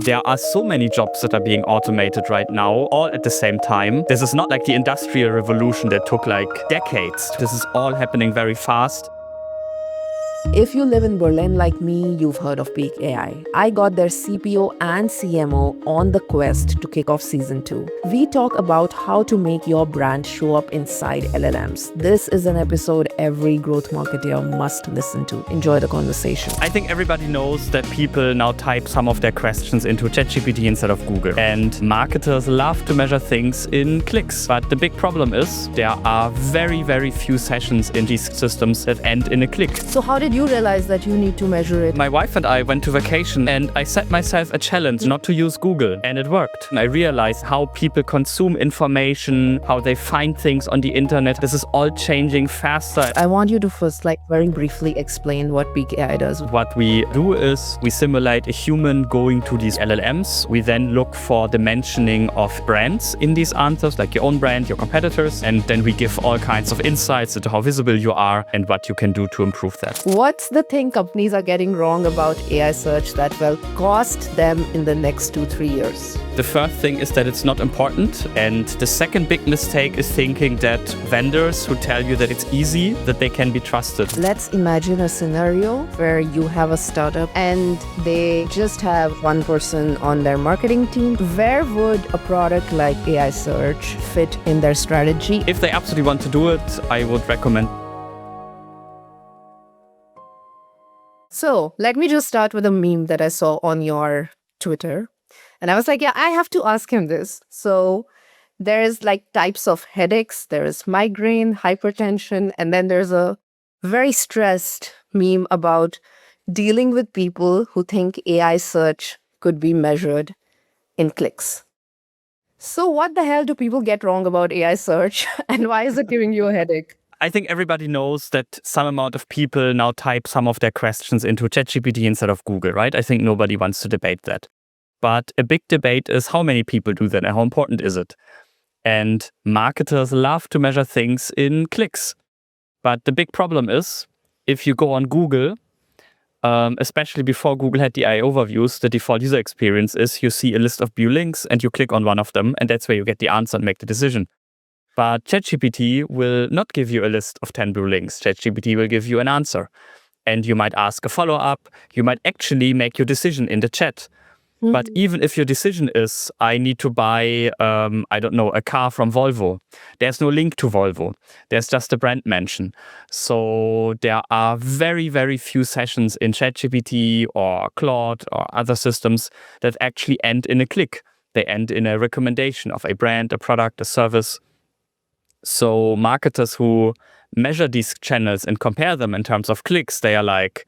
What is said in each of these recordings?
There are so many jobs that are being automated right now, all at the same time. This is not like the Industrial Revolution that took like decades. This is all happening very fast. If you live in Berlin like me, you've heard of Peec AI. I got their CPO and CMO on the quest to kick off season 2. We talk about how to make your brand show up inside LLMs. This is an episode every growth marketer must listen to. Enjoy the conversation. I think everybody knows that people now type some of their questions into ChatGPT instead of Google. And marketers love to measure things in clicks. But the big problem is there are very, very few sessions in these systems that end in a click. So how did you realize that you need to measure it? My wife and I went to vacation and I set myself a challenge not to use Google, and it worked. And I realized how people consume information, how they find things on the internet. This is all changing faster. I want you to first very briefly explain what Peec AI does. What we do is we simulate a human going to these LLMs. We then look for the mentioning of brands in these answers, like your own brand, your competitors, and then we give all kinds of insights into how visible you are and what you can do to improve that. What's the thing companies are getting wrong about AI search that will cost them in the next 2-3 years? The first thing is that it's not important. And the second big mistake is thinking that vendors who tell you that it's easy, that they can be trusted. Let's imagine a scenario where you have a startup and they just have one person on their marketing team. Where would a product like AI search fit in their strategy? If they absolutely want to do it, I would recommend. So let me just start with a meme that I saw on your Twitter. And I was like, yeah, I have to ask him this. So there's types of headaches. There is migraine, hypertension, and then there's a very stressed meme about dealing with people who think AI search could be measured in clicks. So what the hell do people get wrong about AI search and why is it giving you a headache? I think everybody knows that some amount of people now type some of their questions into ChatGPT instead of Google, right? I think nobody wants to debate that. But a big debate is how many people do that and how important is it? And marketers love to measure things in clicks. But the big problem is if you go on Google, especially before Google had the AI overviews, the default user experience is you see a list of blue links and you click on one of them and that's where you get the answer and make the decision. But ChatGPT will not give you a list of 10 blue links. ChatGPT will give you an answer. And you might ask a follow-up. You might actually make your decision in the chat. Mm-hmm. But even if your decision is, I need to buy, a car from Volvo, there's no link to Volvo. There's just a brand mention. So there are very, very few sessions in ChatGPT or Claude or other systems that actually end in a click. They end in a recommendation of a brand, a product, a service. So marketers who measure these channels and compare them in terms of clicks, they are like,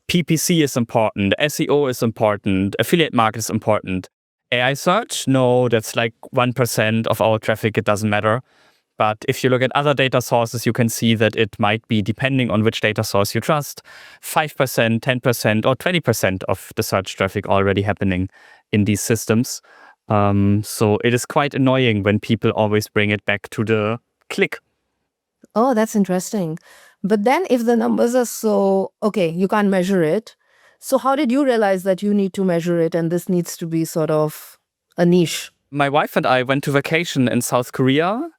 PPC is important, SEO is important, affiliate market is important. AI search? No, that's 1% of our traffic, it doesn't matter. But if you look at other data sources, you can see that it might be, depending on which data source you trust, 5%, 10%, or 20% of the search traffic already happening in these systems. So it is quite annoying when people always bring it back to the click. Oh, that's interesting. But then if the numbers are so, okay, you can't measure it. So how did you realize that you need to measure it and this needs to be sort of a niche? My wife and I went to vacation in South Korea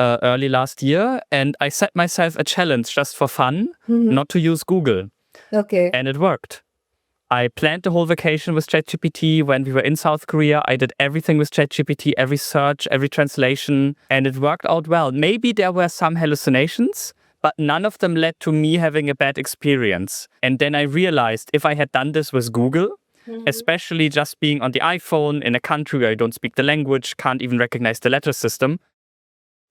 early last year, and I set myself a challenge just for fun, not to use Google. Okay. And it worked. I planned the whole vacation with ChatGPT. When we were in South Korea, I did everything with ChatGPT, every search, every translation, and it worked out well. Maybe there were some hallucinations, but none of them led to me having a bad experience. And then I realized if I had done this with Google, especially just being on the iPhone in a country where I don't speak the language, can't even recognize the letter system,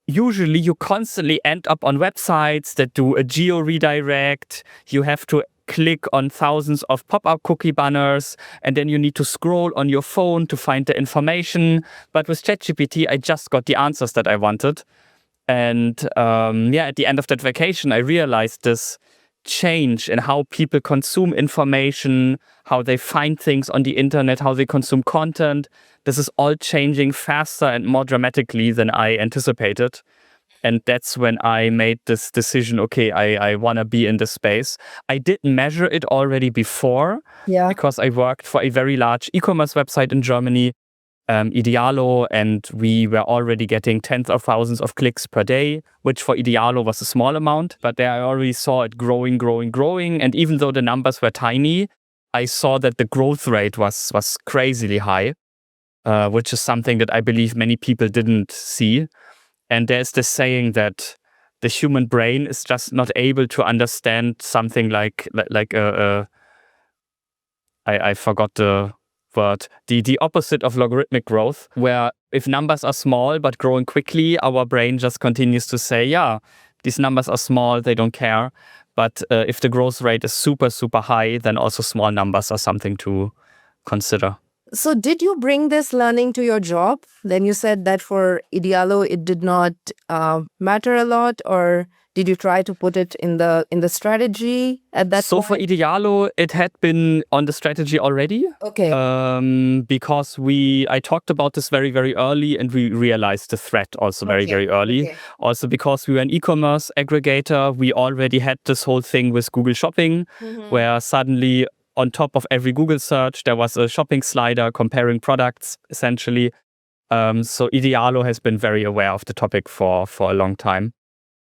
usually you constantly end up on websites that do a geo redirect. You have to click on thousands of pop-up cookie banners, and then you need to scroll on your phone to find the information. But with ChatGPT, I just got the answers that I wanted. And at the end of that vacation, I realized this change in how people consume information, how they find things on the internet, how they consume content. This is all changing faster and more dramatically than I anticipated. And that's when I made this decision, okay, I want to be in this space. I did measure it already before Yeah. because I worked for a very large e-commerce website in Germany, Idealo, and we were already getting tens of thousands of clicks per day, which for Idealo was a small amount. But there I already saw it growing. And even though the numbers were tiny, I saw that the growth rate was crazily high, which is something that I believe many people didn't see. And there's this saying that the human brain is just not able to understand something like I forgot the word, the opposite of logarithmic growth, where if numbers are small but growing quickly, our brain just continues to say, yeah, these numbers are small, they don't care. But if the growth rate is super, super high, then also small numbers are something to consider. So did you bring this learning to your job? Then you said that for Idealo, it did not matter a lot, or did you try to put it in the strategy at that So point? for Idealo, it had been on the strategy already. Okay. Because I talked about this very, very early, and we realized the threat also very, very early. Okay. Also because we were an e-commerce aggregator, we already had this whole thing with Google Shopping, where suddenly on top of every Google search, there was a shopping slider comparing products, essentially. So Idealo has been very aware of the topic for a long time.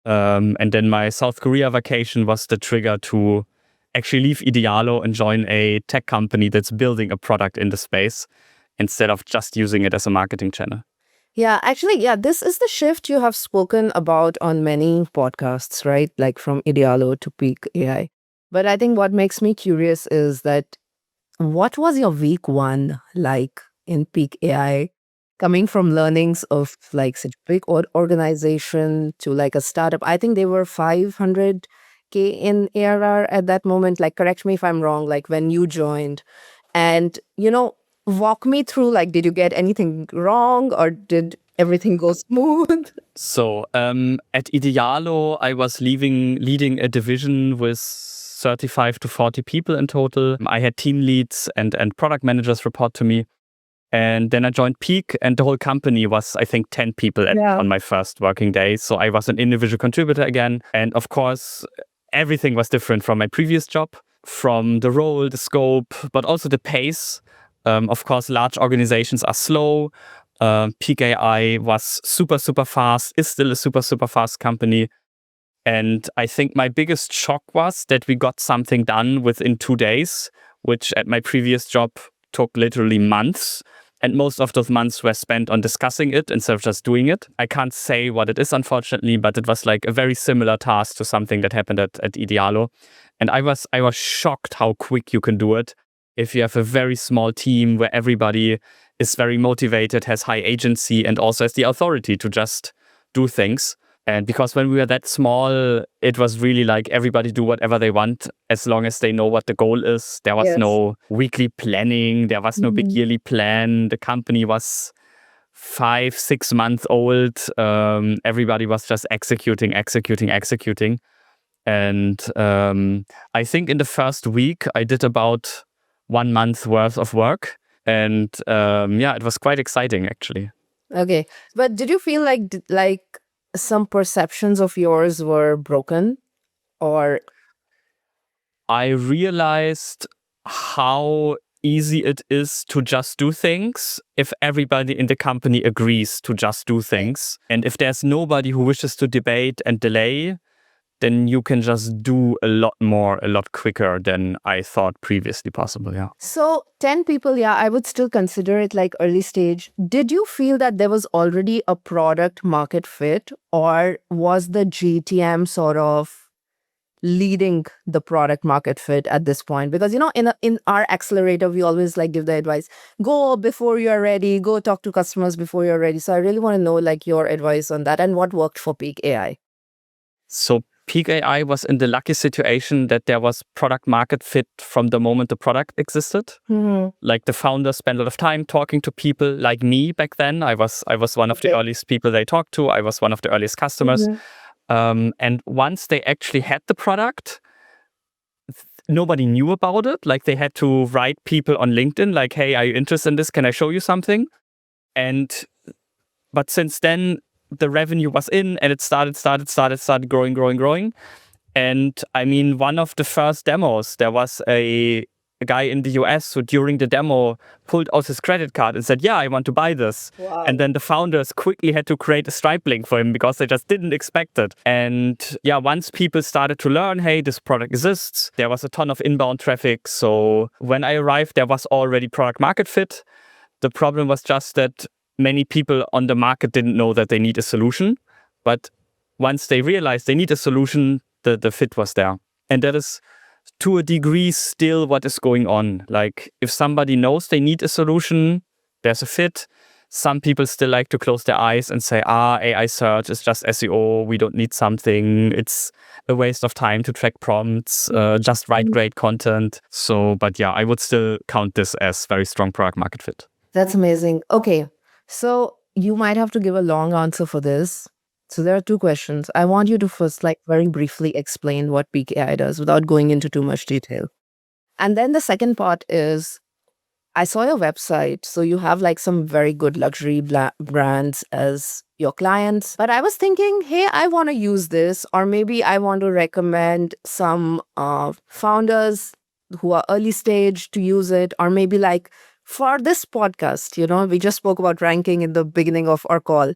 And then my South Korea vacation was the trigger to actually leave Idealo and join a tech company that's building a product in the space instead of just using it as a marketing channel. Yeah, actually, yeah, this is the shift you have spoken about on many podcasts, right? Like from Idealo to Peec AI. But I think what makes me curious is that what was your week one like in Peec AI? Coming from learnings of like such big organization to like a startup. I think they were 500K in ARR at that moment. Like, correct me if I'm wrong, like when you joined. And, walk me through, like, did you get anything wrong or did everything go smooth? So at Idealo, I was leading a division with 35 to 40 people in total. I had team leads and product managers report to me. And then I joined Peec, and the whole company was, I think, 10 people on my first working day. So I was an individual contributor again. And of course, everything was different from my previous job, from the role, the scope, but also the pace. Of course, large organizations are slow. Peec AI was super, super fast, is still a super, super fast company. And I think my biggest shock was that we got something done within 2 days, which at my previous job took literally months. And most of those months were spent on discussing it instead of just doing it. I can't say what it is, unfortunately, but it was like a very similar task to something that happened at Idealo. And I was shocked how quick you can do it if you have a very small team where everybody is very motivated, has high agency, and also has the authority to just do things. And because when we were that small, it was really like everybody do whatever they want as long as they know what the goal is. There was no weekly planning. There was no big yearly plan. The company was 5-6 months old. Everybody was just executing. And I think in the first week, I did about 1 month worth of work. And it was quite exciting, actually. Okay. But did you feel like some perceptions of yours were broken, or I realized how easy it is to just do things if everybody in the company agrees to just do things. And if there's nobody who wishes to debate and delay, then you can just do a lot more, a lot quicker than I thought previously possible. Yeah. So 10 people, yeah, I would still consider it like early stage. Did you feel that there was already a product market fit, or was the GTM sort of leading the product market fit at this point? Because in our accelerator, we always like give the advice, go before you're ready, go talk to customers before you're ready. So I really want to know like your advice on that and what worked for Peec AI. So Peec AI was in the lucky situation that there was product market fit from the moment the product existed. Like the founders spent a lot of time talking to people like me back then. I was one of the earliest people they talked to. I was one of the earliest customers. And once they actually had the product, nobody knew about it. Like they had to write people on LinkedIn like, hey, are you interested in this? Can I show you something? But since then, the revenue was in, and it started growing. And I mean, one of the first demos, there was a guy in the US who during the demo pulled out his credit card and said, yeah, I want to buy this. Wow. And then the founders quickly had to create a Stripe link for him because they just didn't expect it. And yeah, once people started to learn, hey, this product exists, there was a ton of inbound traffic. So when I arrived, there was already product market fit. The problem was just that many people on the market didn't know that they need a solution. But once they realized they need a solution, the fit was there. And that is to a degree still what is going on. Like if somebody knows they need a solution, there's a fit. Some people still like to close their eyes and say, AI search is just SEO. We don't need something. It's a waste of time to track prompts, just write great content. So, but yeah, I would still count this as very strong product market fit. That's amazing. Okay. So you might have to give a long answer for this. So there are two questions. I want you to first very briefly explain what Peec AI does without going into too much detail. And then the second part is, I saw your website. So you have some very good luxury brands as your clients. But I was thinking, hey, I want to use this, or maybe I want to recommend some founders who are early stage to use it, or maybe for this podcast, we just spoke about ranking in the beginning of our call.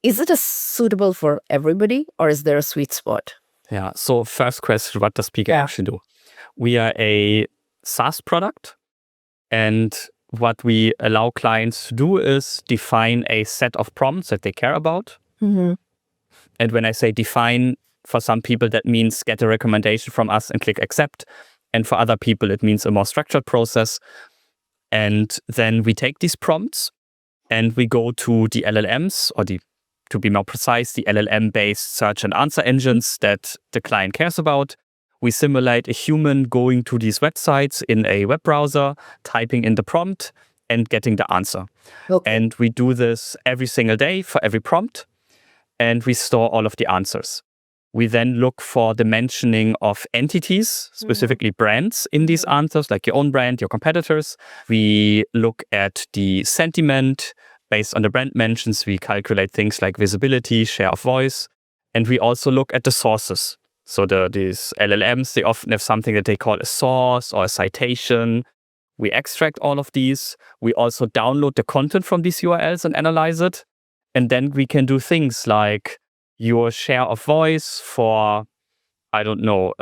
Is it suitable for everybody, or is there a sweet spot? Yeah. So first question, what does Peec actually do? We are a SaaS product, and what we allow clients to do is define a set of prompts that they care about. Mm-hmm. And when I say define, for some people that means get a recommendation from us and click accept. And for other people, it means a more structured process. And then we take these prompts and we go to the LLMs, or to be more precise, the LLM-based search and answer engines that the client cares about. We simulate a human going to these websites in a web browser, typing in the prompt and getting the answer. Okay. And we do this every single day for every prompt, and we store all of the answers. We then look for the mentioning of entities, specifically brands, in these answers, like your own brand, your competitors. We look at the sentiment. Based on the brand mentions, we calculate things like visibility, share of voice, and we also look at the sources. So these LLMs, they often have something that they call a source or a citation. We extract all of these. We also download the content from these URLs and analyze it. And then we can do things like your share of voice for, I don't know,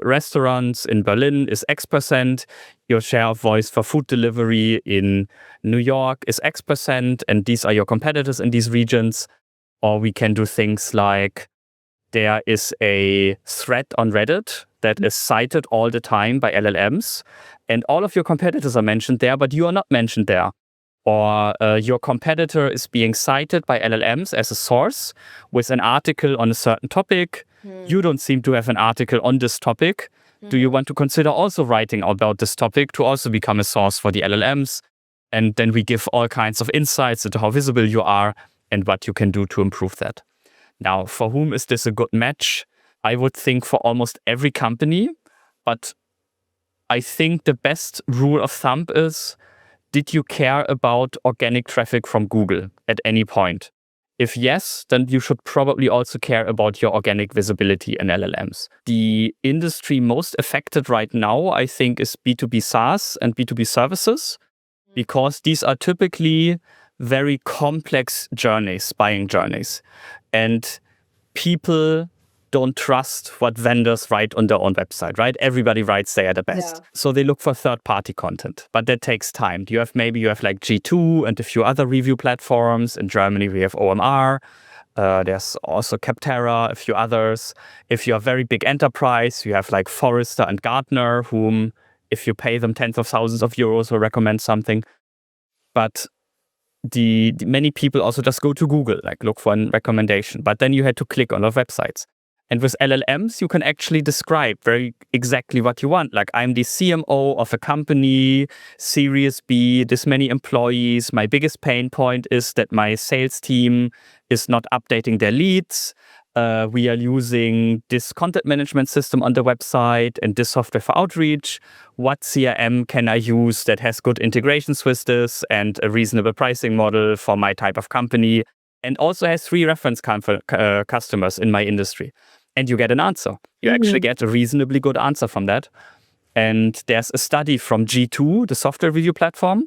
restaurants in Berlin is X%. Your share of voice for food delivery in New York is X%. And these are your competitors in these regions. Or we can do things like there is a thread on Reddit that is cited all the time by LLMs. And all of your competitors are mentioned there, but you are not mentioned there. Or your competitor is being cited by LLMs as a source with an article on a certain topic. You don't seem to have an article on this topic. Do you want to consider also writing about this topic to also become a source for the LLMs? And then we give all kinds of insights into how visible you are and what you can do to improve that. Now, for whom is this a good match? I would think for almost every company, but I think the best rule of thumb is, did you care about organic traffic from Google at any point? If yes, then you should probably also care about your organic visibility in LLMs. The industry most affected right now, I think, is B2B SaaS and B2B services, because these are typically very complex journeys, buying journeys. And people don't trust what vendors write on their own website, right? Everybody writes they are the best. Yeah. So they look for third-party content, but that takes time. You have like G2 and a few other review platforms. In Germany, we have OMR. There's also Capterra, a few others. If you're a very big enterprise, you have like Forrester and Gartner, whom, if you pay them tens of thousands of euros, will recommend something. But the many people also just go to Google, like look for a recommendation. But then you had to click on our websites. And with LLMs, you can actually describe very exactly what you want. Like, I'm the CMO of a company, Series B, this many employees. My biggest pain point is that my sales team is not updating their leads. We are using this content management system on the website and this software for outreach. What CRM can I use that has good integrations with this and a reasonable pricing model for my type of company, and also has 3 reference customers in my industry? And you get an answer. You actually get a reasonably good answer from that. And there's a study from G2, the software review platform,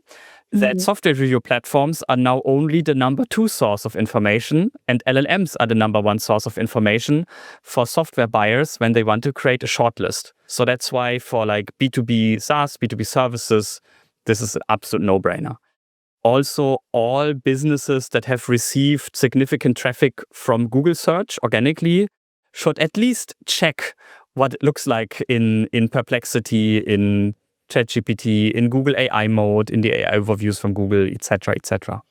that software review platforms are now only the number 2 source of information, and LLMs are the number 1 source of information for software buyers when they want to create a shortlist. So that's why for like B2B SaaS, B2B services, this is an absolute no-brainer. Also, all businesses that have received significant traffic from Google search organically should at least check what it looks like in Perplexity, in ChatGPT, in Google AI mode, in the AI overviews from Google, etc., etc.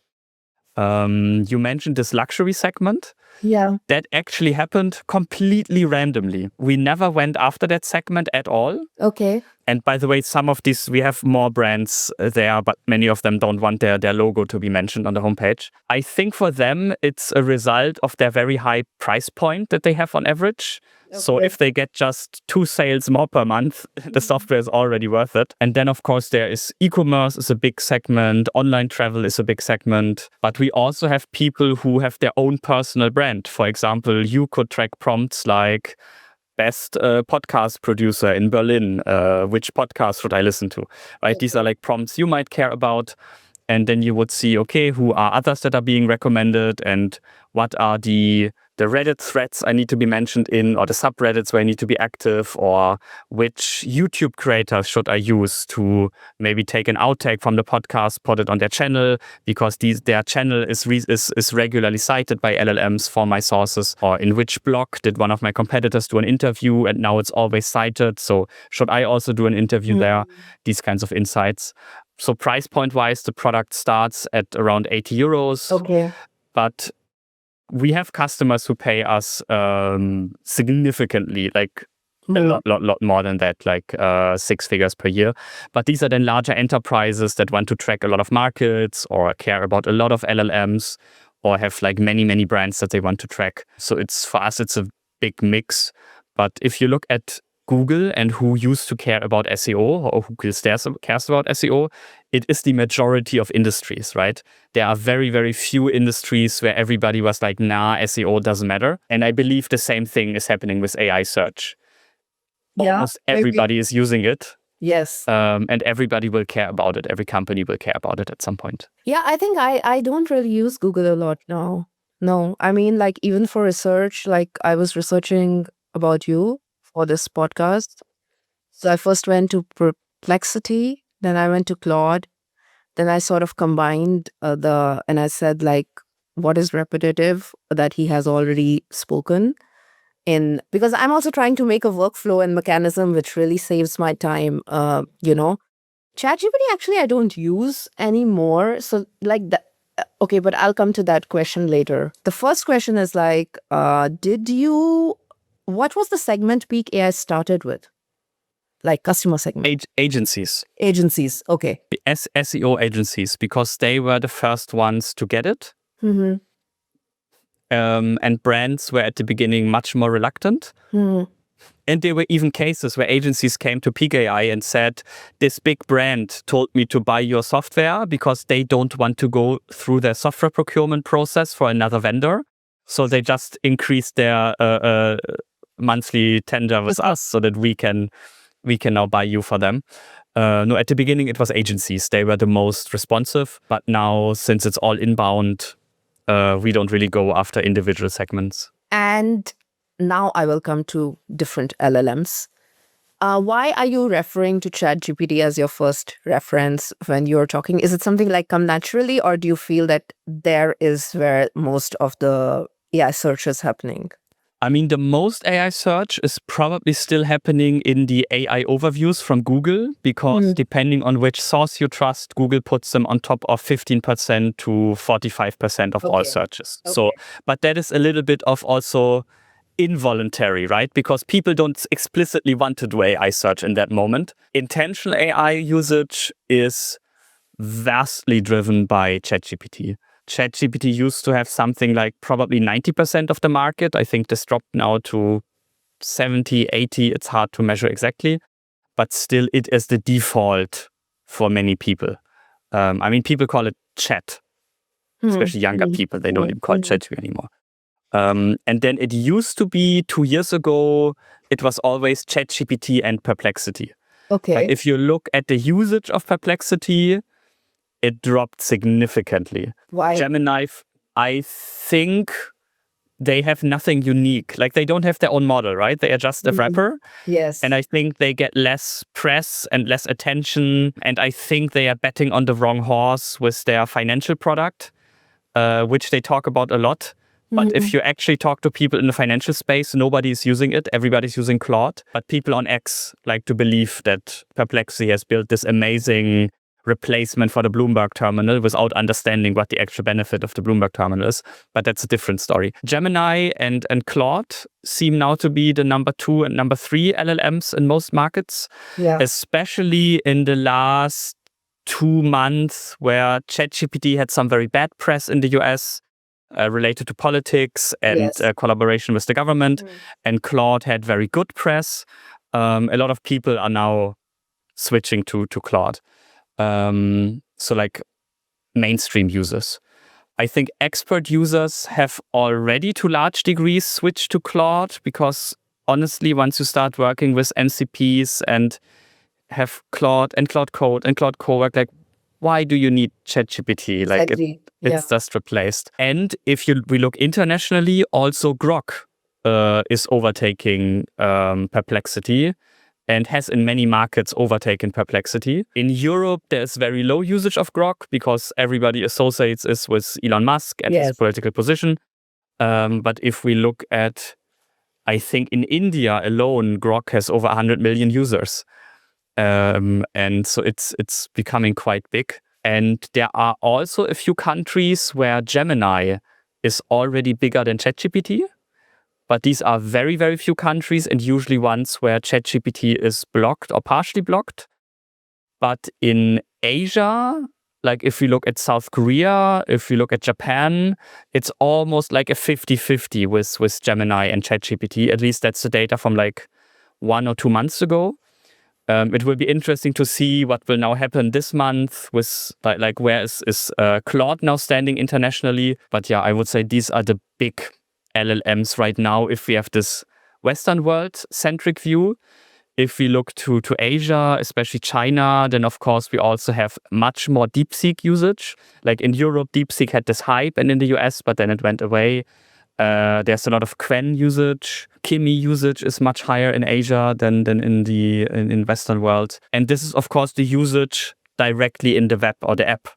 You mentioned this luxury segment. Yeah. That actually happened completely randomly. We never went after that segment at all. Okay. And by the way, some of these, we have more brands there, but many of them don't want their logo to be mentioned on the homepage. I think for them, it's a result of their very high price point that they have on average. Okay. So if they get just 2 sales more per month, the software is already worth it. And then, of course, there is e-commerce is a big segment. Online travel is a big segment. But we also have people who have their own personal brand. For example, you could track prompts like best podcast producer in Berlin. Which podcast should I listen to? Right? Okay. These are like prompts you might care about. And then you would see, okay, who are others that are being recommended and what are the Reddit threads I need to be mentioned in, or the subreddits where I need to be active, or which YouTube creators should I use to maybe take an outtake from the podcast, put it on their channel, because their channel is regularly cited by LLMs for my sources, or in which blog did one of my competitors do an interview and now it's always cited. So should I also do an interview there? These kinds of insights. So price point wise, the product starts at around 80 euros. Okay. But we have customers who pay us significantly, like a lot more than that, like 6 figures per year. But these are then larger enterprises that want to track a lot of markets or care about a lot of LLMs or have like many brands that they want to track. So for us, it's a big mix. But if you look at Google and who used to care about SEO or who cares about SEO, it is the majority of industries, right? There are very, very few industries where everybody was like, nah, SEO doesn't matter. And I believe the same thing is happening with AI search. Yeah, almost everybody is using it. Yes. And everybody will care about it. Every company will care about it at some point. Yeah, I think I don't really use Google a lot now. No, I mean, like even for research, like I was researching about you for this podcast. So I first went to Perplexity, then I went to Claude, then I sort of combined and I said like, what is repetitive that he has already spoken in, because I'm also trying to make a workflow and mechanism which really saves my time, ChatGPT actually I don't use anymore. So like that, okay, but I'll come to that question later. The first question is like, what was the segment Peec AI started with? Like customer segment? Agencies. Agencies, okay. SEO agencies, because they were the first ones to get it. Mm-hmm. And brands were at the beginning much more reluctant. Mm-hmm. And there were even cases where agencies came to Peec AI and said, this big brand told me to buy your software because they don't want to go through their software procurement process for another vendor. So they just increased their monthly tender with us so that we can now buy you for them. No, at the beginning it was agencies. They were the most responsive. But now, since it's all inbound, we don't really go after individual segments. And now I will come to different LLMs. Why are you referring to ChatGPT as your first reference when you're talking? Is it something like come naturally, or do you feel that there is where most of the AI search is happening? I mean, the most AI search is probably still happening in the AI overviews from Google, because depending on which source you trust, Google puts them on top of 15% to 45% of all searches. Okay. So, but that is a little bit of also involuntary, right? Because people don't explicitly want to do AI search in that moment. Intentional AI usage is vastly driven by ChatGPT. ChatGPT used to have something like probably 90% of the market. I think this dropped now to 70, 80. It's hard to measure exactly, but still it is the default for many people. I mean, people call it chat, especially younger people. They don't even call it ChatGPT anymore. And then it used to be 2 years ago, it was always ChatGPT and Perplexity. Okay. But if you look at the usage of Perplexity, it dropped significantly. Why? Gemini, I think they have nothing unique. Like they don't have their own model, right? They are just a wrapper. Yes. And I think they get less press and less attention. And I think they are betting on the wrong horse with their financial product, which they talk about a lot. But if you actually talk to people in the financial space, nobody is using it. Everybody's using Claude. But people on X like to believe that Perplexity has built this amazing replacement for the Bloomberg terminal without understanding what the actual benefit of the Bloomberg terminal is. But that's a different story. Gemini and Claude seem now to be the number 2 and number 3 LLMs in most markets, especially in the last 2 months where ChatGPT had some very bad press in the US. Related to politics and collaboration with the government. And Claude had very good press. A lot of people are now switching to Claude. So like mainstream users. I think expert users have already to large degrees switched to Claude because honestly, once you start working with MCPs and have Claude and Claude Code and Claude Cowork, like why do you need ChatGPT? Like it's just replaced. And if we look internationally, also Grok is overtaking Perplexity and has in many markets overtaken Perplexity. In Europe, there's very low usage of Grok because everybody associates it with Elon Musk and his political position. But if we look at, I think in India alone, Grok has over 100 million users. And so it's becoming quite big. And there are also a few countries where Gemini is already bigger than ChatGPT. But these are very, very few countries and usually ones where ChatGPT is blocked or partially blocked. But in Asia, like if you look at South Korea, if you look at Japan, it's almost like a 50-50 with Gemini and ChatGPT. At least that's the data from like 1 or 2 months ago. It will be interesting to see what will now happen this month with like where is Claude now standing internationally. But yeah, I would say these are the big LLMs right now if we have this Western world centric view. If we look to Asia, especially China, then of course we also have much more DeepSeek usage. Like in Europe, DeepSeek had this hype and in the US, but then it went away. There's a lot of Qwen usage. Kimi usage is much higher in Asia than in Western world. And this is, of course, the usage directly in the web or the app.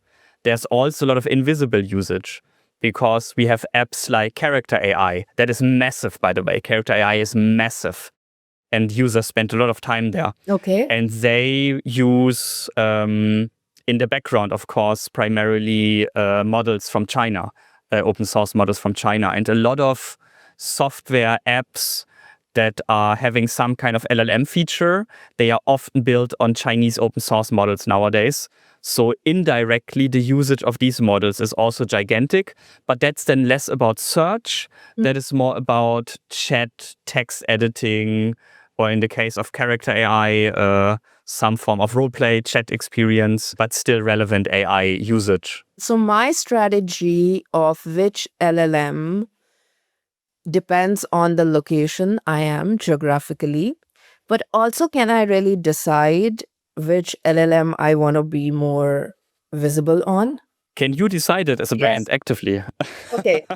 There's also a lot of invisible usage because we have apps like Character AI. That is massive, by the way. Character AI is massive. And users spend a lot of time there. Okay. And they use, in the background, of course, primarily models from China. Open source models from China, and a lot of software apps that are having some kind of LLM feature, they are often built on Chinese open source models nowadays. So indirectly, the usage of these models is also gigantic, but that's then less about search. That is more about chat, text editing, or in the case of Character AI, some form of roleplay, chat experience, but still relevant AI usage. So my strategy of which LLM depends on the location I am geographically, but also can I really decide which LLM I want to be more visible on? Can you decide it as a brand actively? Okay.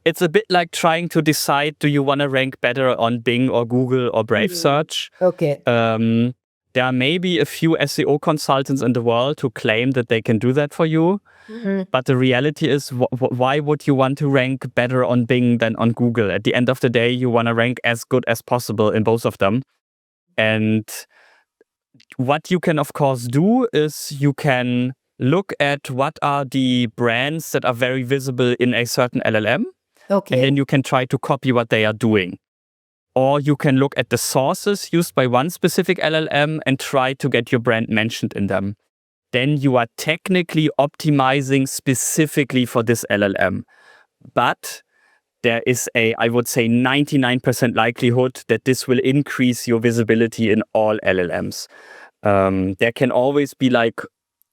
It's a bit like trying to decide, do you want to rank better on Bing or Google or Brave Search? Okay. There are maybe a few SEO consultants in the world who claim that they can do that for you. But the reality is, why would you want to rank better on Bing than on Google? At the end of the day, you want to rank as good as possible in both of them. And what you can, of course, do is you can look at what are the brands that are very visible in a certain LLM. Okay. And then you can try to copy what they are doing. Or you can look at the sources used by one specific LLM and try to get your brand mentioned in them. then you are technically optimizing specifically for this LLM. But there is I would say, 99% likelihood that this will increase your visibility in all LLMs. There can always be like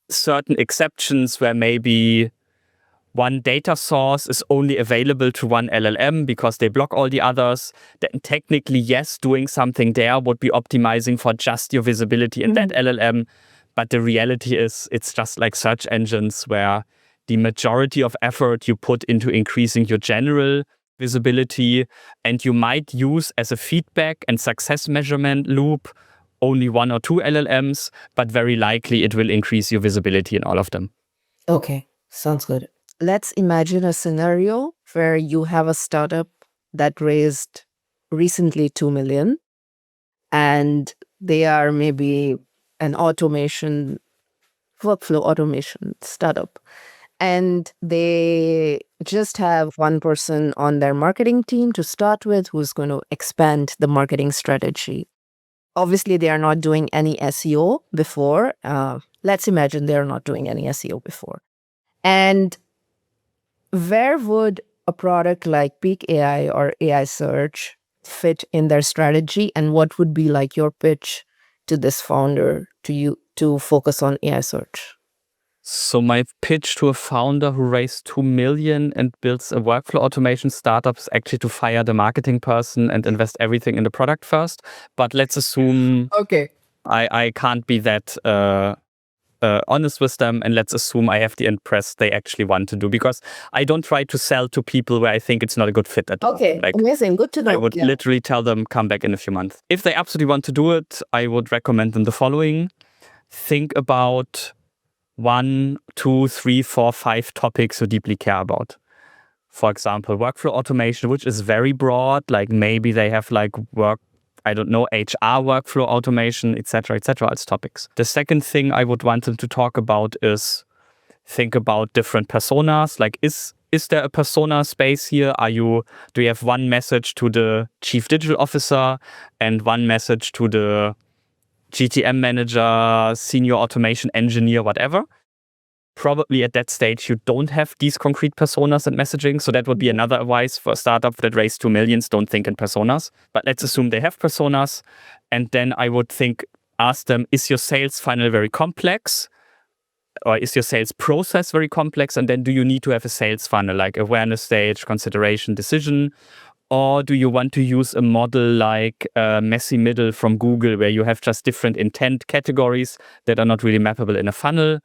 certain exceptions where maybe one data source is only available to one LLM because they block all the others. Then technically, yes, doing something there would be optimizing for just your visibility in that LLM. But the reality is it's just like search engines where the majority of effort you put into increasing your general visibility, and you might use as a feedback and success measurement loop only one or two LLMs, but very likely it will increase your visibility in all of them. Okay, sounds good. Let's imagine a scenario where you have a startup that raised recently 2 million, and they are maybe an workflow automation startup. And they just have one person on their marketing team to start with who's going to expand the marketing strategy. Obviously, they are not doing any SEO before. Let's imagine they're not doing any SEO before. And where would a product like Peec AI or AI search fit in their strategy? And what would be like your pitch to this founder to focus on AI search? So my pitch to a founder who raised 2 million and builds a workflow automation startup is actually to fire the marketing person and invest everything in the product first. But let's assume I can't be that honest with them, and let's assume I have the impress they actually want to do, because I don't try to sell to people where I think it's not a good fit at all. Okay, amazing. Good to know. I would literally tell them, come back in a few months. If they absolutely want to do it, I would recommend them the following. Think about 1, 2, 3, 4, 5 topics you deeply care about. For example, workflow automation, which is very broad. Like maybe they have like HR workflow automation, etc., as topics. The second thing I would want them to talk about is think about different personas. Like, is there a persona space here? Do you have one message to the chief digital officer and one message to the GTM manager, senior automation engineer, whatever? Probably at that stage, you don't have these concrete personas and messaging. So that would be another advice for a startup that raised 2 million. Don't think in personas. But let's assume they have personas. And then I would ask them, is your sales funnel very complex? Or is your sales process very complex? And then do you need to have a sales funnel, like awareness stage, consideration, decision? Or do you want to use a model like Messy Middle from Google, where you have just different intent categories that are not really mappable in a funnel?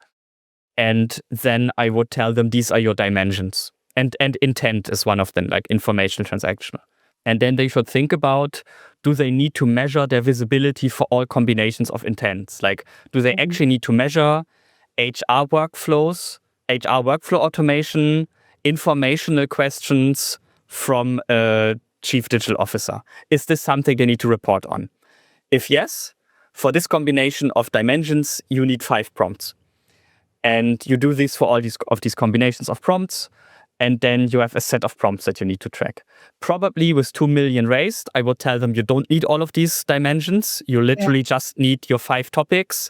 And then I would tell them these are your dimensions. And intent is one of them, like informational, transactional. And then they should think about, do they need to measure their visibility for all combinations of intents? Like, do they actually need to measure HR workflows, HR workflow automation, informational questions from a chief digital officer? Is this something they need to report on? If yes, for this combination of dimensions, you need 5 prompts. And you do this for all these combinations of prompts. And then you have a set of prompts that you need to track. Probably with 2 million raised, I would tell them you don't need all of these dimensions. You literally just need your 5 topics,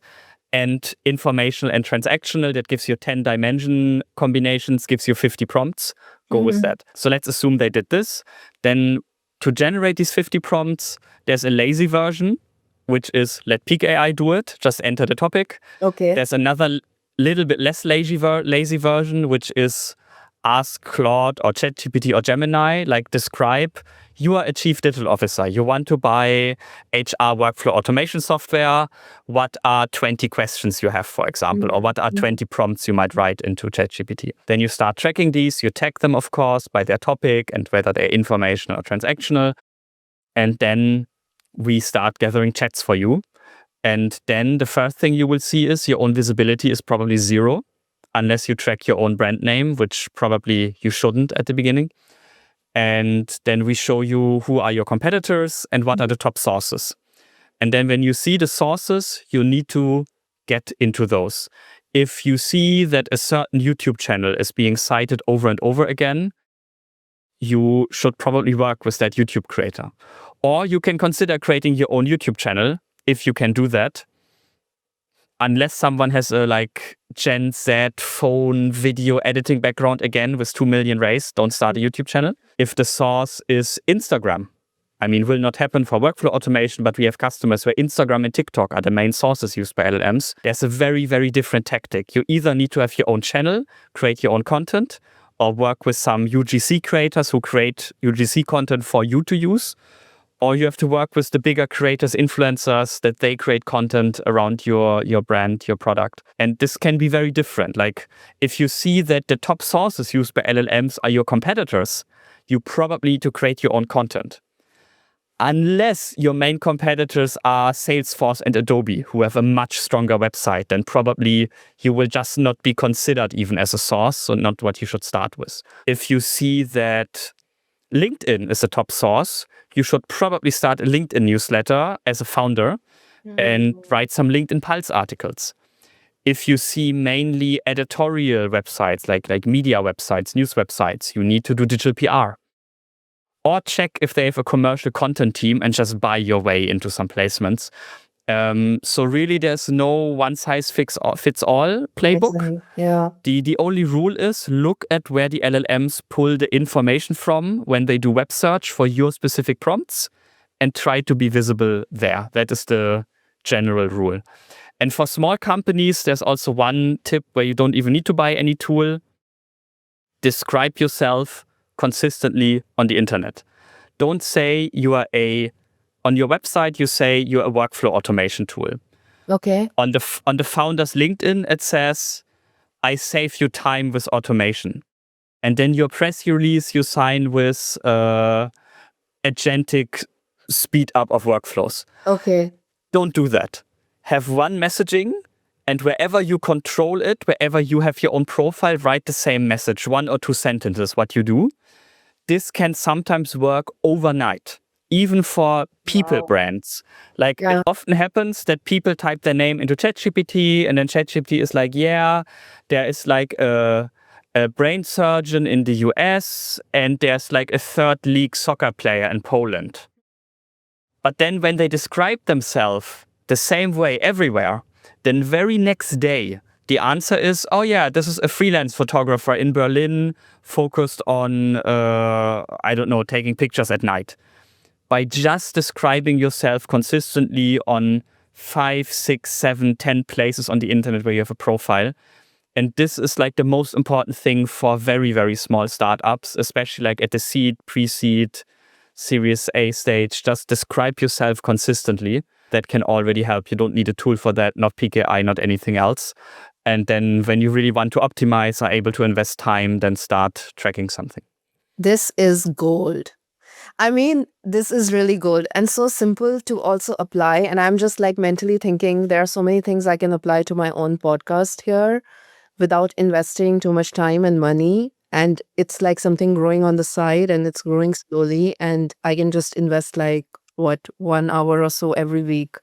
and informational and transactional. That gives you 10 dimension combinations, gives you 50 prompts. Go with that. So let's assume they did this. Then to generate these 50 prompts, there's a lazy version, which is let Peec AI do it. Just enter the topic. Okay. There's another little bit less lazy version, which is ask Claude or ChatGPT or Gemini, like describe, you are a chief digital officer. You want to buy HR workflow automation software. What are 20 questions you have, for example, or what are 20 prompts you might write into ChatGPT? Then you start tracking these. You tag them, of course, by their topic and whether they're informational or transactional. And then we start gathering chats for you. And then the first thing you will see is your own visibility is probably 0, unless you track your own brand name, which probably you shouldn't at the beginning. And then we show you who are your competitors and what are the top sources. And then when you see the sources, you need to get into those. If you see that a certain YouTube channel is being cited over and over again, you should probably work with that YouTube creator. Or you can consider creating your own YouTube channel if you can do that. unless someone has a like Gen Z phone video editing background again with 2 million raised, don't start a YouTube channel. If the source is Instagram, I mean, will not happen for workflow automation, but we have customers where Instagram and TikTok are the main sources used by LLMs. There's a very, very different tactic. You either need to have your own channel, create your own content, or work with some UGC creators who create UGC content for you to use. Or you have to work with the bigger creators, influencers, that they create content around your brand, your product. And this can be very different. Like if you see that the top sources used by LLMs are your competitors, you probably need to create your own content. Unless your main competitors are Salesforce and Adobe, who have a much stronger website, then probably you will just not be considered even as a source, so not what you should start with. If you see that LinkedIn is a top source, you should probably start a LinkedIn newsletter as a founder and write some LinkedIn Pulse articles. If you see mainly editorial websites, like media websites, news websites, you need to do digital PR. Or check if they have a commercial content team and just buy your way into some placements. So really, there's no one-size-fits-all playbook. Yeah. The only rule is look at where the LLMs pull the information from when they do web search for your specific prompts and try to be visible there. That is the general rule. And for small companies, there's also one tip where you don't even need to buy any tool. Describe yourself consistently on the internet. Don't say you are on your website, you say you're a workflow automation tool. Okay. On the founder's LinkedIn, it says, I save you time with automation. And then your press release, you sign with agentic speed up of workflows. Okay. Don't do that. Have one messaging, and wherever you control it, wherever you have your own profile, write the same message, 1 or 2 sentences, what you do. This can sometimes work overnight, even for people brands. Like it often happens that people type their name into ChatGPT and then ChatGPT is like, yeah, there is like a brain surgeon in the US and there's like a third league soccer player in Poland. But then when they describe themselves the same way everywhere, then very next day, the answer is, oh yeah, this is a freelance photographer in Berlin focused on, taking pictures at night. By just describing yourself consistently on 5, 6, 7, 10 places on the internet where you have a profile. And this is like the most important thing for very, very small startups, especially like at the seed, pre-seed, Series A stage. Just describe yourself consistently. That can already help. You don't need a tool for that, not Peec AI, not anything else. And then when you really want to optimize, are able to invest time, then start tracking something. This is gold. I mean, this is really good and so simple to also apply. And I'm just like mentally thinking there are so many things I can apply to my own podcast here without investing too much time and money. And it's like something growing on the side and it's growing slowly. And I can just invest like 1 hour or so every week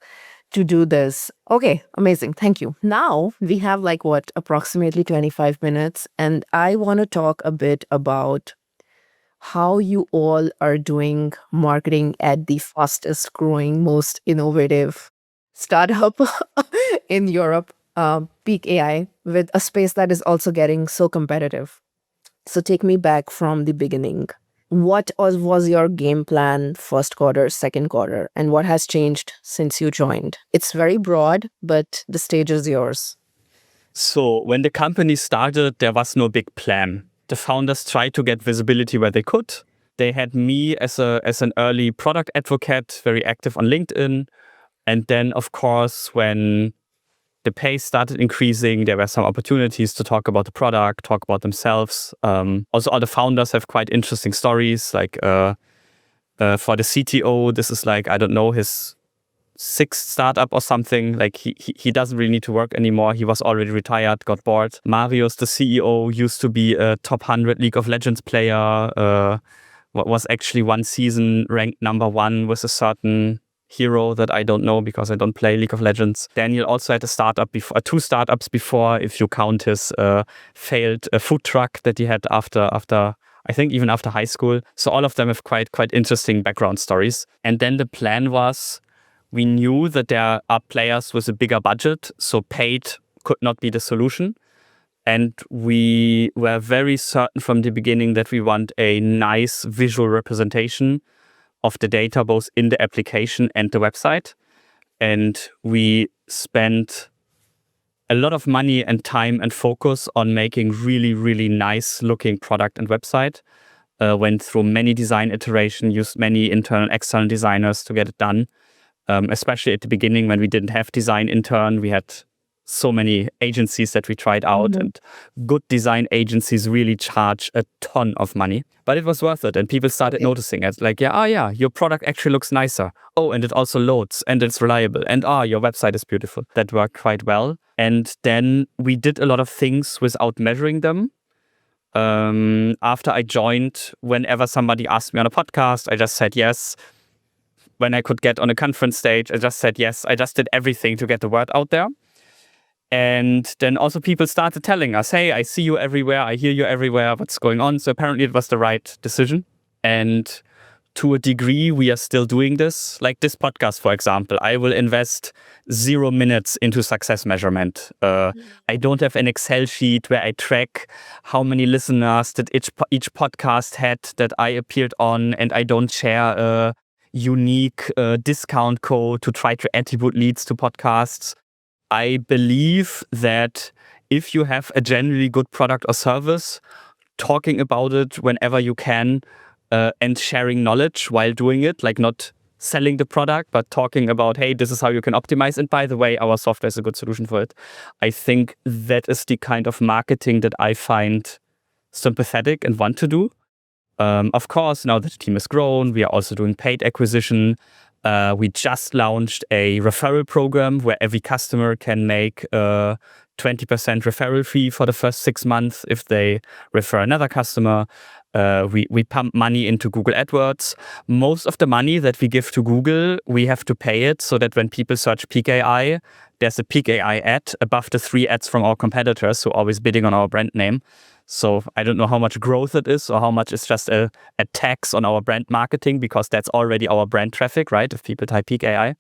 to do this. Okay, amazing. Thank you. Now we have like approximately 25 minutes. And I want to talk a bit about how you all are doing marketing at the fastest growing, most innovative startup in Europe, Peec AI, with a space that is also getting so competitive. So take me back from the beginning. What was your game plan first quarter, second quarter, and what has changed since you joined? It's very broad, but the stage is yours. So when the company started, there was no big plan. The founders tried to get visibility where they could. They had me as an early product advocate, very active on LinkedIn. And then, of course, when the pace started increasing, there were some opportunities to talk about the product, talk about themselves. Also, all the founders have quite interesting stories. Like for the CTO, this is like, I don't know, his 6th startup or something. Like he doesn't really need to work anymore. He was already retired, got bored. Marius, the CEO, used to be a top 100 League of Legends player. Was actually one season ranked number 1 with a certain hero that I don't know because I don't play League of Legends. Daniel also had a startup before, 2 startups before, if you count his failed food truck that he had after I think even after high school. So all of them have quite interesting background stories. And then the plan was, we knew that there are players with a bigger budget, so paid could not be the solution. And we were very certain from the beginning that we want a nice visual representation of the data, both in the application and the website. And we spent a lot of money and time and focus on making really, really nice looking product and website. Went through many design iterations, used many internal, external designers to get it done. Especially at the beginning when we didn't have design intern, we had so many agencies that we tried out, and good design agencies really charge a ton of money. But it was worth it, and people started noticing it. Like, yeah, your product actually looks nicer. Oh, and it also loads, and it's reliable. And your website is beautiful. That worked quite well. And then we did a lot of things without measuring them. After I joined, whenever somebody asked me on a podcast, I just said yes. When I could get on a conference stage, I just said yes. I just did everything to get the word out there. And then also people started telling us, hey, I see you everywhere. I hear you everywhere. What's going on? So apparently it was the right decision. And to a degree, we are still doing this. Like this podcast, for example, I will invest 0 minutes into success measurement. I don't have an Excel sheet where I track how many listeners that each podcast had that I appeared on. And I don't share a unique discount code to try to attribute leads to podcasts. I believe that if you have a generally good product or service, talking about it whenever you can and sharing knowledge while doing it, like not selling the product, but talking about, hey, this is how you can optimize. And by the way, our software is a good solution for it. I think that is the kind of marketing that I find sympathetic and want to do. Of course, now that the team has grown, we are also doing paid acquisition. We just launched a referral program where every customer can make a 20% referral fee for the first 6 months if they refer another customer. We pump money into Google AdWords. Most of the money that we give to Google, we have to pay it so that when people search Peec AI, there's a Peec AI ad above the 3 ads from our competitors who are always bidding on our brand name. So I don't know how much growth it is or how much is just a tax on our brand marketing, because that's already our brand traffic, right? If people type Peec AI.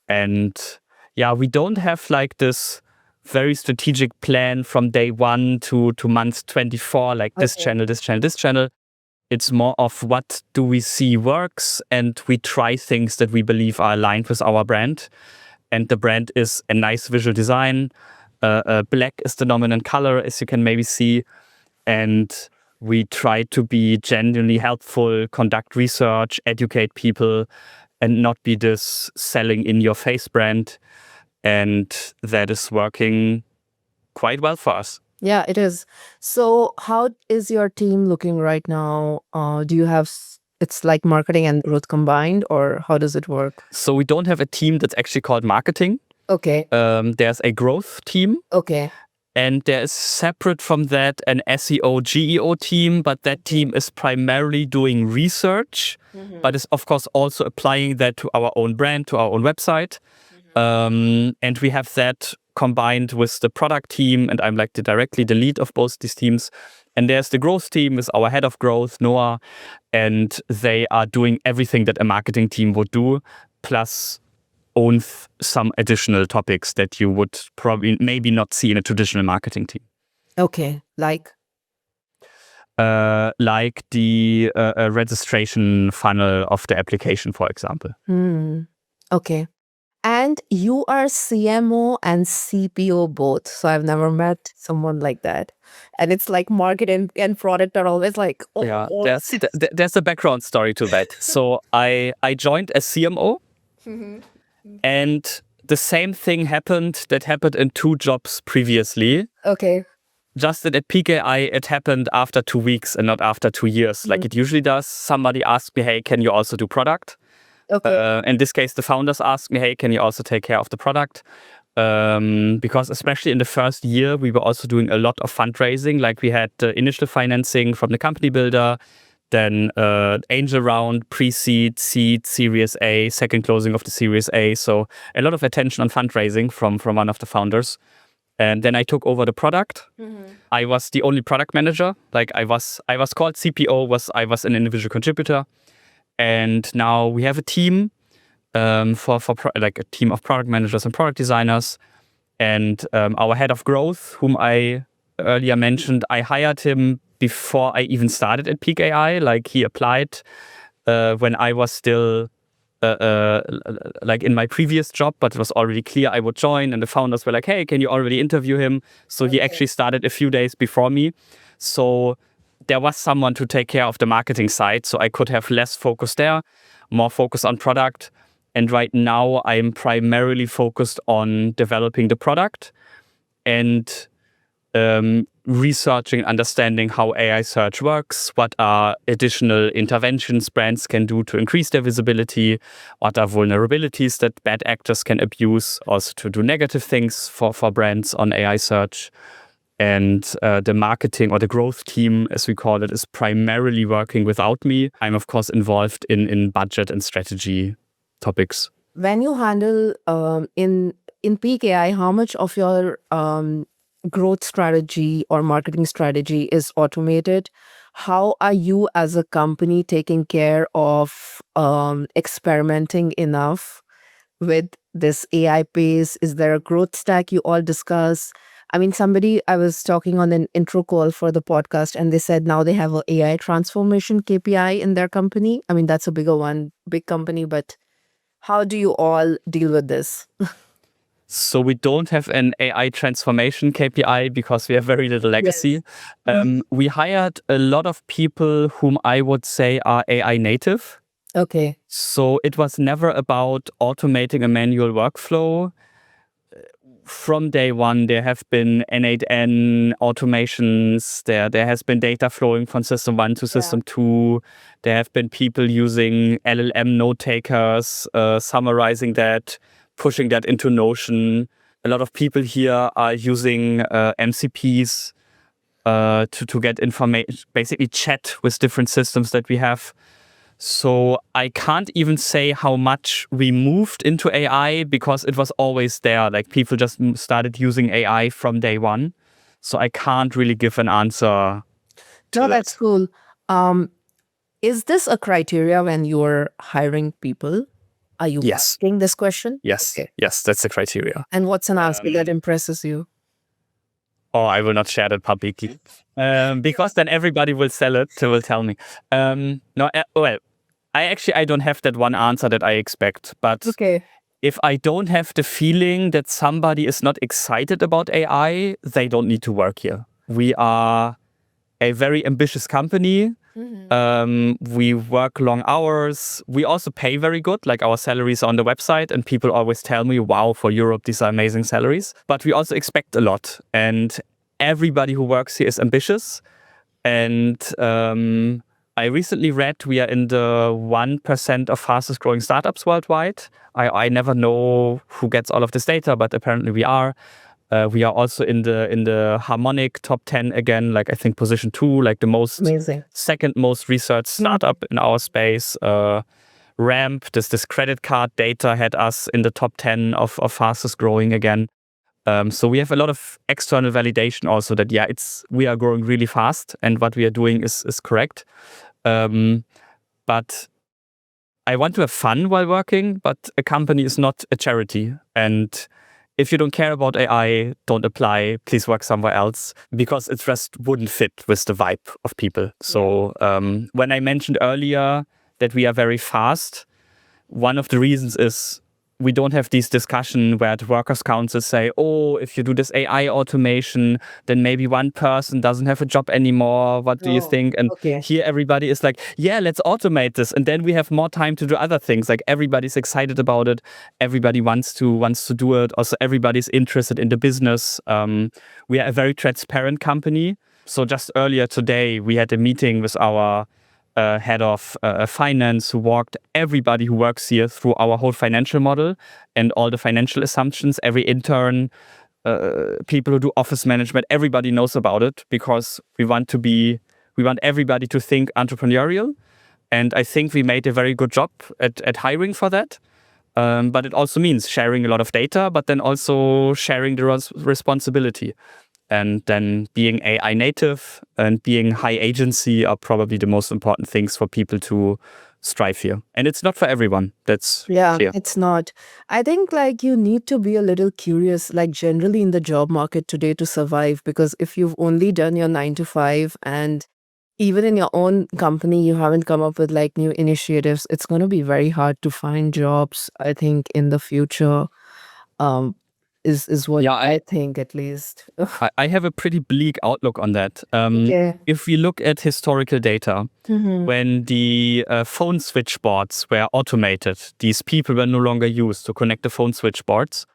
And yeah, we don't have like this very strategic plan from day 1 to month 24, like this channel, this channel, this channel. It's more of what do we see works, and we try things that we believe are aligned with our brand. And the brand is a nice visual design. Black is the dominant color, as you can maybe see. And we try to be genuinely helpful, conduct research, educate people, and not be this selling in your face brand. And that is working quite well for us. Yeah, it is. So how is your team looking right now? Do you have, it's like marketing and growth combined, or how does it work? So we don't have a team that's actually called marketing. Okay. There's a growth team. Okay. And there is separate from that an SEO, GEO team, but that team is primarily doing research, but is of course also applying that to our own brand, to our own website. And we have that combined with the product team, and I'm like directly the lead of both these teams. And there's the growth team with our head of growth, Noah, and they are doing everything that a marketing team would do, plus own some additional topics that you would probably maybe not see in a traditional marketing team. Okay, like the registration funnel of the application, for example. Okay. And you are CMO and CPO both. So I've never met someone like that. And it's like market and product are always like, there's a background story to that. So I joined as CMO, and the same thing happened in 2 jobs previously. Okay. Just that at Peec AI, it happened after 2 weeks and not after 2 years, like it usually does. Somebody asked me, hey, can you also do product? Okay. In this case, the founders asked me, hey, can you also take care of the product? Because especially in the first year, we were also doing a lot of fundraising. Like we had initial financing from the company builder, then angel round, pre-seed, seed, Series A, second closing of the Series A. So a lot of attention on fundraising from one of the founders. And then I took over the product. I was the only product manager. Like I was called CPO, I was an individual contributor. And now we have a team. like a team of product managers and product designers. And our head of growth, whom I earlier mentioned, I hired him before I even started at Peec AI. Like he applied when I was still like in my previous job, but it was already clear I would join. And the founders were like, "Hey, can you already interview him?" So he actually started a few days before me. So there was someone to take care of the marketing side. So I could have less focus there, more focus on product. And right now I'm primarily focused on developing the product and researching, understanding how AI search works, what are additional interventions brands can do to increase their visibility, what are vulnerabilities that bad actors can abuse, also to do negative things for brands on AI search. And the marketing or the growth team, as we call it, is primarily working without me. I'm, of course, involved in budget and strategy topics. When you handle in Peec AI, how much of your growth strategy or marketing strategy is automated? How are you as a company taking care of experimenting enough with this AI pace? Is there a growth stack you all discuss? I mean, I was talking on an intro call for the podcast, and they said now they have an AI transformation KPI in their company. I mean, that's a bigger one, big company, but how do you all deal with this? So we don't have an AI transformation KPI because we have very little legacy. We hired a lot of people whom I would say are AI native. Okay. So it was never about automating a manual workflow. From day one, there have been N8N automations. There has been data flowing from system 1 to system 2. There have been people using LLM note takers, summarizing that, pushing that into Notion. A lot of people here are using MCPs to get information, basically chat with different systems that we have. So I can't even say how much we moved into AI because it was always there. Like people just started using AI from day one. So I can't really give an answer. No, that's cool. Is this a criteria when you're hiring people? Are you Yes. asking this question? Yes. Okay. Yes, that's the criteria. And what's an answer that impresses you? Oh, I will not share that publicly because then everybody will sell it. They will tell me. No, well, I don't have that one answer that I expect. But Okay. if I don't have the feeling that somebody is not excited about AI, they don't need to work here. We are a very ambitious company. We work long hours. We also pay very good, like our salaries on the website. And people always tell me, wow, for Europe, these are amazing salaries. But we also expect a lot. And everybody who works here is ambitious. And I recently read we are in the 1% of fastest growing startups worldwide. I never know who gets all of this data, but apparently we are. We are also in the Harmonic top 10 again, like I think position 2, like the second most researched startup in our space. Ramp, this credit card data had us in the top 10 of fastest growing again. So we have a lot of external validation also that we are growing really fast and what we are doing is correct. But I want to have fun while working, but a company is not a charity. And if you don't care about AI, don't apply. Please work somewhere else because it just wouldn't fit with the vibe of people. So when I mentioned earlier that we are very fast, one of the reasons is we don't have these discussions where the workers' council say, oh, if you do this AI automation, then maybe one person doesn't have a job anymore. What do you think? And here everybody is like, yeah, let's automate this. And then we have more time to do other things. Like everybody's excited about it. Everybody wants to do it. Also, everybody's interested in the business. We are a very transparent company. So just earlier today, we had a meeting with our head of finance who walked everybody who works here through our whole financial model and all the financial assumptions. Every intern, people who do office management, everybody knows about it because we want everybody to think entrepreneurial. And I think we made a very good job at hiring for that. But it also means sharing a lot of data, but then also sharing the responsibility. And then being AI native and being high agency are probably the most important things for people to strive here. And it's not for everyone. That's Yeah, clear. it's not. I think like you need to be a little curious, like generally in the job market today to survive, because if you've only done your 9 to 5 and even in your own company, you haven't come up with like new initiatives, it's going to be very hard to find jobs, I think, in the future. Um, is what Yeah, I think at least. I have a pretty bleak outlook on that. Okay. If we look at historical data, when the phone switchboards were automated, these people were no longer used to connect the phone switchboards,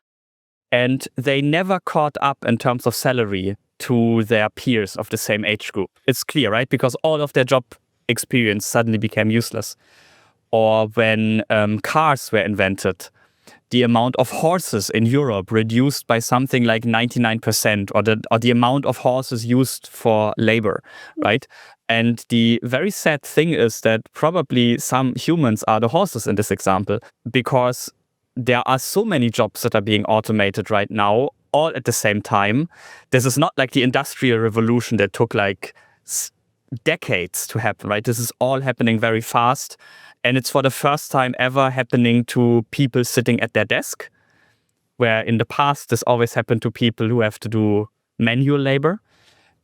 and they never caught up in terms of salary to their peers of the same age group. It's clear, right? Because all of their job experience suddenly became useless. Or when cars were invented, the amount of horses in Europe reduced by something like 99%, or the amount of horses used for labor, right? And the very sad thing is that probably some humans are the horses in this example, because there are so many jobs that are being automated right now, all at the same time. This is not like the Industrial Revolution that took like decades to happen, right? This is all happening very fast. And it's for the first time ever happening to people sitting at their desk, where in the past this always happened to people who have to do manual labor.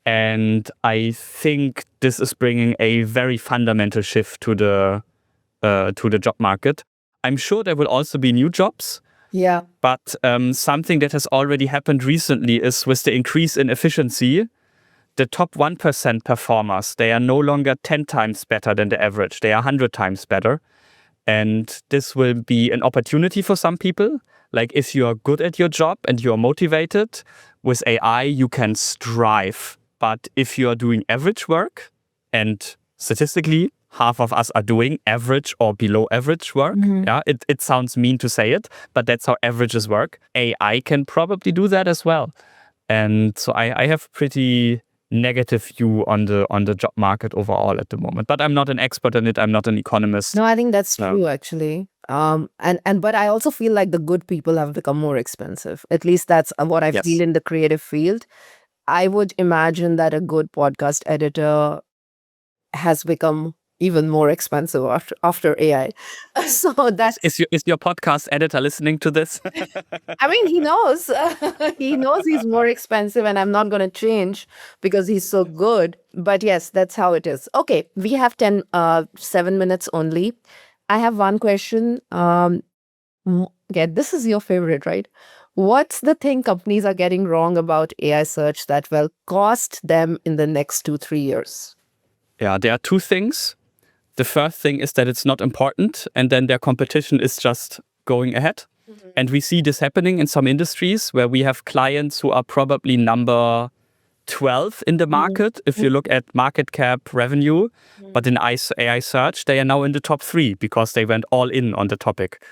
And I think this is bringing a very fundamental shift to the job market. I'm sure there will also be new jobs. Yeah. But something that has already happened recently is with the increase in efficiency, the top 1% performers, they are no longer 10 times better than the average. They are 100 times better. And this will be an opportunity for some people. Like if you are good at your job and you are motivated, with AI, you can strive. But if you are doing average work, and statistically, half of us are doing average or below average work. Yeah, it sounds mean to say it, but that's how averages work. AI can probably do that as well. And so I have pretty negative view on the job market overall at the moment. But I'm not an expert in it. I'm not an economist. No, I think that's true actually. And but I also feel like the good people have become more expensive. At least that's what I Yes. feel in the creative field. I would imagine that a good podcast editor has become even more expensive after AI. So that's, Is your podcast editor listening to this? I mean, he knows. He knows he's more expensive and I'm not going to change because he's so good. But yes, that's how it is. Okay, we have 7 minutes only. I have one question. Okay, this is your favorite, right? What's the thing companies are getting wrong about AI search that will cost them in the next 2-3 years? Yeah, there are two things. The first thing is that it's not important, and then their competition is just going ahead. And we see this happening in some industries where we have clients who are probably number 12 in the market, if you look at market cap revenue. But in AI search, they are now in the top 3 because they went all in on the topic.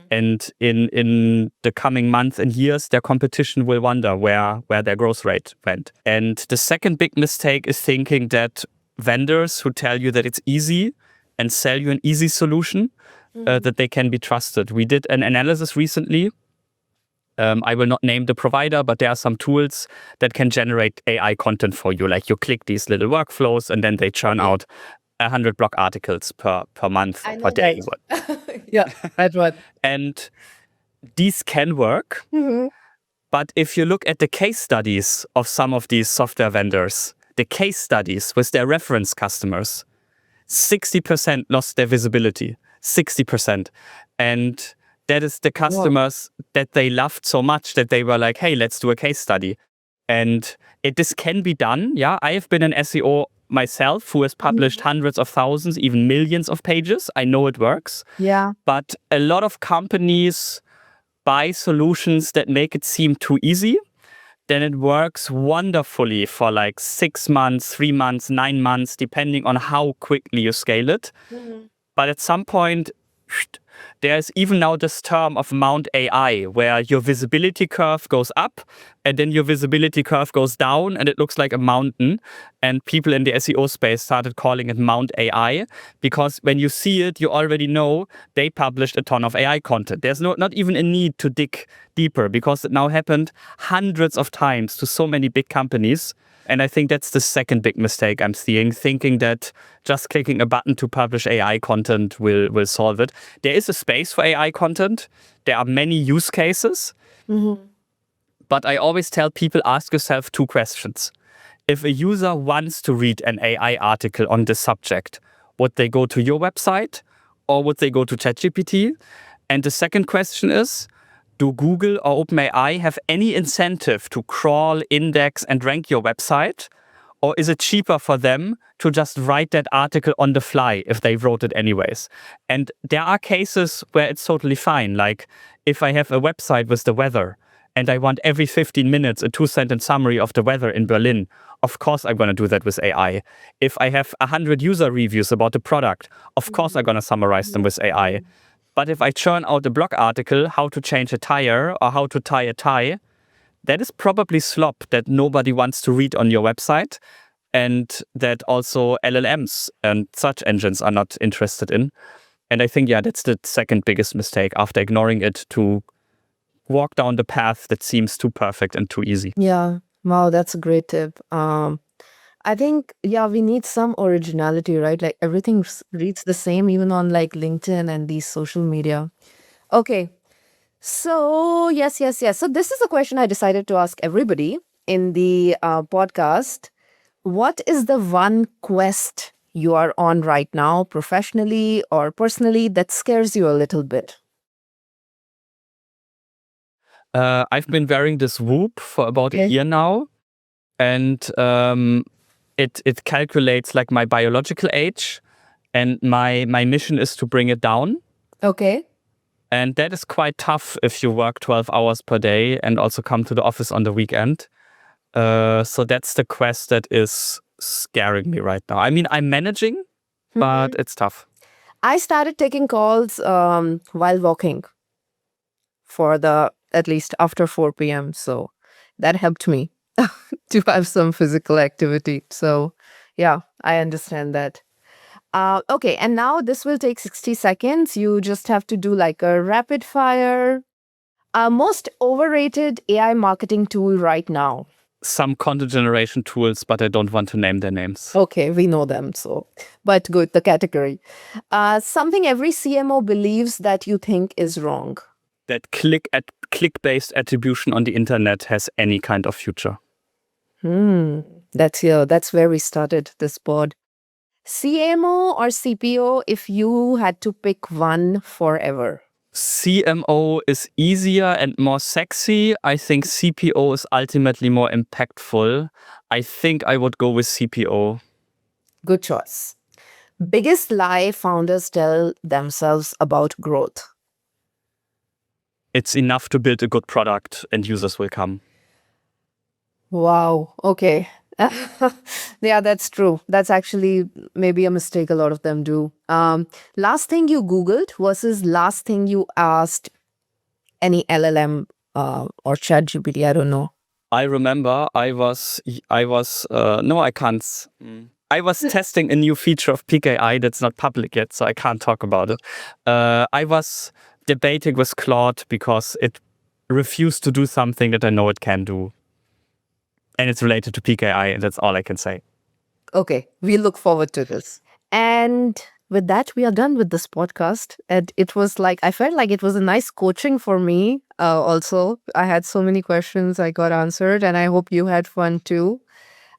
And in the coming months and years, their competition will wonder where their growth rate went. And the second big mistake is thinking that vendors who tell you that it's easy and sell you an easy solution, that they can be trusted. We did an analysis recently. I will not name the provider, but there are some tools that can generate AI content for you. Like you click these little workflows and then they churn out 100 blog articles per month or per day. Yeah, that's what. And these can work. But if you look at the case studies of some of these software vendors, the case studies with their reference customers, 60% lost their visibility. 60%. And that is the customers that they loved so much that they were like, hey, let's do a case study. And this can be done. Yeah, I have been an SEO myself who has published hundreds of thousands, even millions of pages. I know it works. Yeah. But a lot of companies buy solutions that make it seem too easy. Then it works wonderfully for like 6 months, 3 months, 9 months, depending on how quickly you scale it. But at some point, There's even now this term of Mount AI, where your visibility curve goes up and then your visibility curve goes down and it looks like a mountain. And people in the SEO space started calling it Mount AI because when you see it, you already know they published a ton of AI content. There's not even a need to dig deeper because it now happened hundreds of times to so many big companies. And I think that's the second big mistake I'm seeing, thinking that just clicking a button to publish AI content will solve it. There is a space for AI content. There are many use cases. But I always tell people, ask yourself two questions. If a user wants to read an AI article on this subject, would they go to your website or would they go to ChatGPT? And the second question is, do Google or OpenAI have any incentive to crawl, index, and rank your website? Or is it cheaper for them to just write that article on the fly if they wrote it anyways? And there are cases where it's totally fine. Like if I have a website with the weather and I want every 15 minutes a 2-sentence summary of the weather in Berlin, of course I'm going to do that with AI. If I have 100 user reviews about the product, of course I'm going to summarize them with AI. But if I churn out a blog article, how to change a tire or how to tie a tie, that is probably slop that nobody wants to read on your website and that also LLMs and search engines are not interested in. And I think, that's the second biggest mistake after ignoring it, to walk down the path that seems too perfect and too easy. Yeah. Wow, that's a great tip. I think, we need some originality, right? Like everything reads the same, even on like LinkedIn and these social media. Okay. So, yes. So, this is a question I decided to ask everybody in the podcast. What is the one quest you are on right now, professionally or personally, that scares you a little bit? I've been wearing this Whoop for about a year now. And it calculates like my biological age. And my mission is to bring it down. Okay. And that is quite tough if you work 12 hours per day and also come to the office on the weekend. So that's the quest that is scaring me right now. I mean, I'm managing, but it's tough. I started taking calls while walking for at least after 4 p.m. So that helped me to have some physical activity. So yeah, I understand that. Okay, and now this will take 60 seconds. You just have to do like a rapid fire. Most overrated AI marketing tool right now. Some content generation tools, but I don't want to name their names. Okay, we know them, so. But good, the category. Something every CMO believes that you think is wrong. That click-based attribution on the internet has any kind of future. That's where we started this pod. CMO or CPO if you had to pick one forever? CMO is easier and more sexy. I think CPO is ultimately more impactful. I think I would go with CPO. Good choice. Biggest lie founders tell themselves about growth? It's enough to build a good product and users will come. Wow. Okay. Yeah, that's true. That's actually maybe a mistake a lot of them do. Last thing you Googled versus last thing you asked any LLM or ChatGPT, I don't know. I remember I was testing a new feature of Peec AI that's not public yet, so I can't talk about it. I was debating with Claude because it refused to do something that I know it can do. And it's related to Peec AI, and that's all I can say. Okay, we look forward to this. And with that, we are done with this podcast. And it was like, I felt like it was a nice coaching for me also. I had so many questions I got answered, and I hope you had fun too.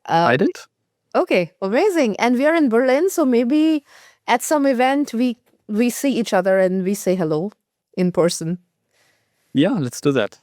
I did. Okay, amazing. And we are in Berlin, so maybe at some event we see each other and we say hello in person. Yeah, let's do that.